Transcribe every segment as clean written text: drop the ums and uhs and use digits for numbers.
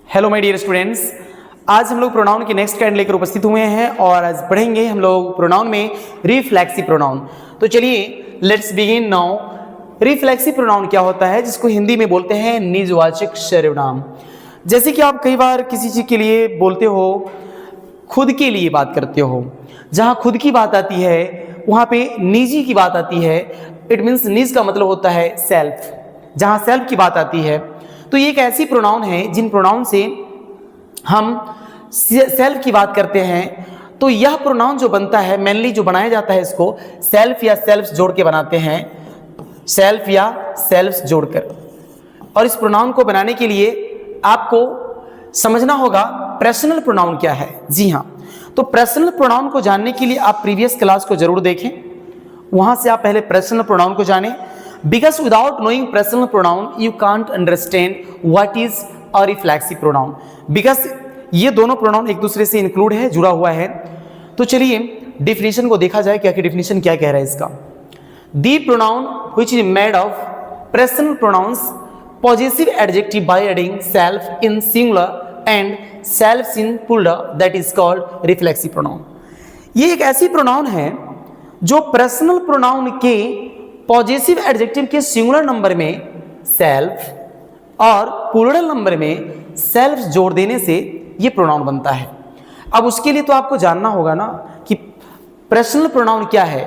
Hello my dear students, आज हम लोग प्रोनाउन की नेक्स्ट काइंड लेकर उपस्थित हुए हैं और आज पढ़ेंगे हम लोग प्रोनाउन में रिफ्लेक्सिव प्रोनाउन। तो चलिए let's begin now. Reflexive pronoun क्या होता है, जिसको हिंदी में बोलते हैं निजवाचक सर्वनाम। जैसे कि आप कई बार किसी चीज़ के लिए बोलते हो, खुद के लिए बात करते हो, जहाँ खुद की बात आती है वहाँ पे निजी की बात आती है। इट मीन्स निज का मतलब होता है सेल्फ। जहाँ सेल्फ की बात आती है तो ये एक ऐसी प्रोनाउन है जिन प्रोनाउन से हम सेल्फ की बात करते हैं। तो यह प्रोनाउन जो बनता है, मेनली जो बनाया जाता है, इसको सेल्फ या सेल्फ्स जोड़ के बनाते हैं, सेल्फ या सेल्फ्स जोड़कर। और इस प्रोनाउन को बनाने के लिए आपको समझना होगा पर्सनल प्रोनाउन क्या है। जी हाँ, तो पर्सनल प्रोनाउन को जानने के लिए आप प्रीवियस क्लास को जरूर देखें, वहां से आप पहले पर्सनल प्रोनाउन को जानें। Because without knowing personal pronoun, you can't understand what is a reflexive pronoun. Because ये दोनों प्रोनाउन एक दूसरे से इंक्लूड है, जुड़ा हुआ है। तो चलिए डिफिनेशन को देखा जाए, क्या की डिफिनेशन क्या कह रहा है इसका। The pronoun which is made of personal pronouns possessive adjective by adding self in singular and selves in plural, that is called reflexive pronoun. ये एक ऐसी प्रोनाउन है जो पर्सनल प्रोनाउन के पॉजिटिव एडजेक्टिव के सिंगुलर नंबर में self और plural number में सेल्फ जोड़ देने से ये प्रोनाउन बनता है। अब उसके लिए तो आपको जानना होगा ना कि पर्सनल प्रोनाउन क्या है।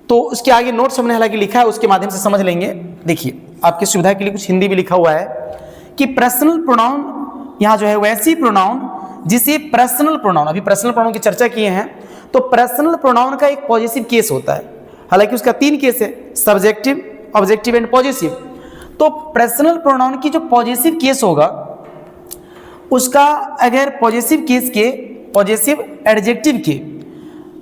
तो उसके आगे नोट्स हमने हालांकि लिखा है, उसके माध्यम से समझ लेंगे। देखिए, आपकी सुविधा के लिए कुछ हिंदी भी लिखा हुआ है कि पर्सनल प्रोनाउन यहाँ जो है वैसी प्रोनाउन जिसे पर्सनल प्रोनाउन, अभी पर्सनल प्रोनाउन की चर्चा किए हैं, तो पर्सनल प्रोनाउन का एक पॉजिटिव केस होता है। हालांकि उसका 3 केस है, सब्जेक्टिव, ऑब्जेक्टिव एंड पॉजिटिव। तो पर्सनल प्रोनाउन की जो पॉजिटिव केस होगा उसका अगर पॉजिटिव केस के पॉजिटिव एडजेक्टिव के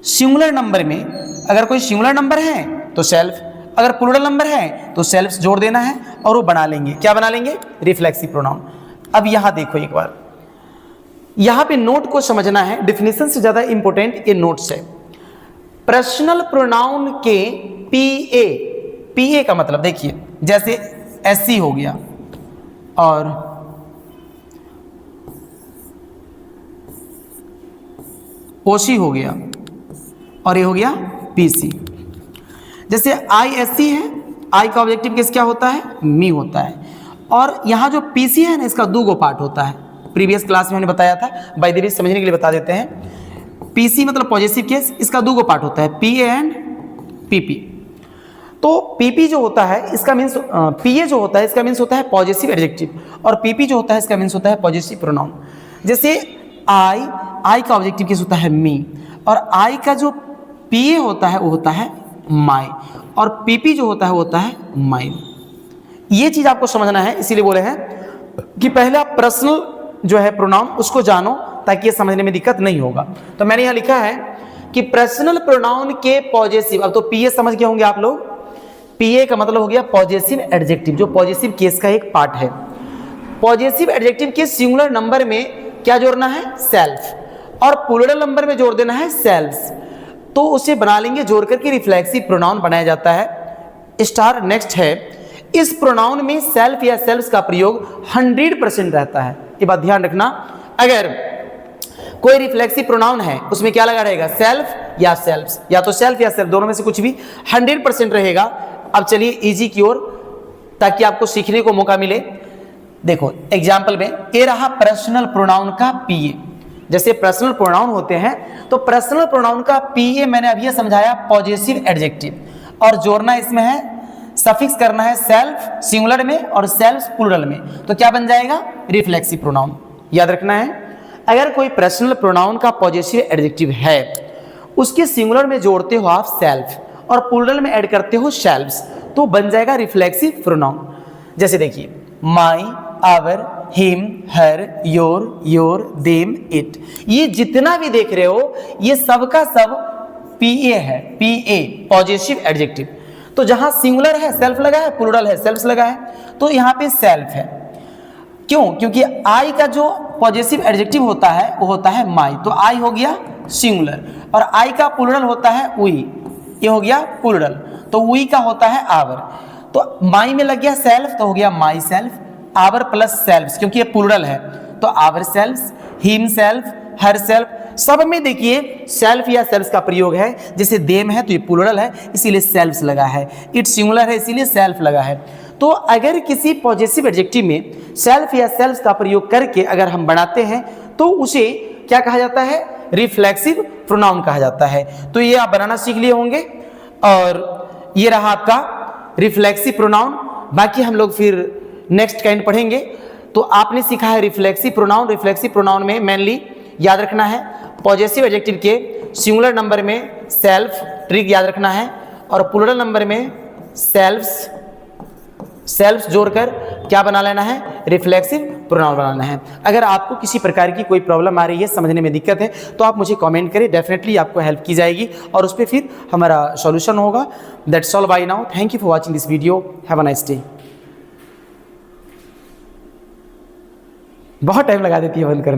सिंगुलर नंबर में अगर कोई सिंगुलर नंबर है तो सेल्फ, अगर प्लूरल नंबर है तो सेल्फ जोड़ देना है और वो बना लेंगे, क्या बना लेंगे, रिफ्लेक्सिव प्रोनाउन। अब यहां देखो एक बार, यहां पे नोट को समझना है, डिफिनेशन से ज्यादा इंपॉर्टेंट ये नोट्स है। पर्सनल प्रोनाउन के पीए, पीए का मतलब देखिए, जैसे एससी हो गया और ओसी हो गया और ये हो गया पीसी। जैसे आईएससी है, आई का ऑब्जेक्टिव केस क्या होता है, मी होता है। और यहां जो पीसी है ना, इसका 2 पार्ट होता है। प्रीवियस क्लास में हमने बताया था, बाय द वे समझने के लिए बता देते हैं। पीसी मतलब पॉजिटिव केस, इसका 2 पार्ट होता है, पीए एंड पीपी। तो पीपी जो होता है इसका मीन्स, पीए जो होता है इसका मीन्स होता है पॉजिटिव एडजेक्टिव, और पीपी जो होता है इसका मीन्स होता है पॉजिटिव प्रोनाउन। जैसे आई का ऑब्जेक्टिव केस होता है मी, और आई का जो पीए होता है वो होता है माई, और पीपी जो होता है वो होता है माइन। ये चीज आपको समझना है, इसीलिए बोले हैं कि पहले आप पर्सनल जो है प्रोनाउन उसको जानो ताकि ये समझने में दिक्कत नहीं होगा। तो मैंने यहाँ लिखा है कि पर्सनल प्रोनाउन के पॉजिटिव, अब तो पीए समझ गए होंगे आप लोग। पीए का मतलब हो गया पॉजिटिव एडजेक्टिव, जो पॉजिटिव केस का एक पार्ट है। पॉजिटिव एडजेक्टिव के सिंगुलर नंबर में क्या जोड़ना है, सेल्फ, और प्लूरल नंबर में जोड़ देना है सेल्व्स। तो उसे बना लेंगे जोड़ करके रिफ्लेक्सिव प्रोनाउन बनाया जाता है। स्टार नेक्स्ट है, इस प्रोनाउन में सेल्फ या सेल्व्स का प्रयोग 100% रहता है। ये बात ध्यान रखना, अगर कोई रिफ्लेक्सिव प्रोनाउन है उसमें क्या लगा रहेगा, सेल्फ या सेल्फ्स, या तो सेल्फ या सेल्फ, दोनों में से कुछ भी 100% रहेगा। अब चलिए इजी की ओर, ताकि आपको सीखने को मौका मिले। देखो एग्जाम्पल में ये रहा पर्सनल प्रोनाउन का पीए। जैसे पर्सनल प्रोनाउन होते हैं तो पर्सनल प्रोनाउन का पीए मैंने अभी समझाया पॉजिटिव एडजेक्टिव, और जोड़ना इसमें है, सफिक्स करना है सेल्फ सिंगुलर में और सेल्फ प्लूरल में, तो क्या बन जाएगा, रिफ्लेक्सिव प्रोनाउन। याद रखना है, अगर कोई पर्सनल प्रोनाउन का पॉजिटिव एडजेक्टिव है उसके सिंगुलर में जोड़ते हो आप सेल्फ और प्लूरल में ऐड करते हो सेल्व्स, तो बन जाएगा रिफ्लेक्सिव प्रोनाउन। जैसे देखिए, my, our, him, her, your, them, it, ये जितना भी देख रहे हो ये सबका सब पीए है, पीए पॉजिटिव एडजेक्टिव। तो जहां सिंगुलर है सेल्फ लगा है, प्लूरल है सेल्फ्स लगा है, तो यहाँ पे सेल्फ है। क्यों, क्योंकि आई का जो पॉजिटिव एडजेक्टिव होता है वो होता है माई, तो आई हो गया सिंगुलर, और आई का प्लूरल होता है वी, ये हो गया प्लूरल, तो वी का होता है आवर। तो माई में लग गया सेल्फ, तो हो गया myself, our plus selfs, क्योंकि ये प्लूरल है तो ourselves, himself, herself, सब में देखिए सेल्फ या सेल्फ्स का प्रयोग है। जैसे देम है तो ये प्लूरल है इसीलिए सेल्फ्स लगा है, इट सिंगुलर है इसीलिए सेल्फ लगा है। तो अगर किसी पॉजेसिव एडजेक्टिव में सेल्फ या सेल्फ्स का प्रयोग करके अगर हम बनाते हैं तो उसे क्या कहा जाता है, रिफ्लेक्सिव प्रोनाउन कहा जाता है। तो ये आप बनाना सीख लिए होंगे और ये रहा आपका रिफ्लेक्सिव प्रोनाउन। बाकी हम लोग फिर नेक्स्ट काइंड पढ़ेंगे। तो आपने सीखा है रिफ्लेक्सिव प्रोनाउन। रिफ्लेक्सिव प्रोनाउन में मेनली याद रखना है पॉजेसिव एडजेक्टिव के सिंगुलर नंबर में सेल्फ, ट्रिक याद रखना है, और प्लूरल नंबर में सेल्फ्स जोड़कर क्या बना लेना है, रिफ्लेक्सिव प्रोनाउन बनाना है। अगर आपको किसी प्रकार की कोई प्रॉब्लम आ रही है, समझने में दिक्कत है, तो आप मुझे कमेंट करें, डेफिनेटली आपको हेल्प की जाएगी और उस पर फिर हमारा सॉल्यूशन होगा। That's all bye now, thank you for watching this video, have a nice day. बहुत टाइम लगा देती है बंद करने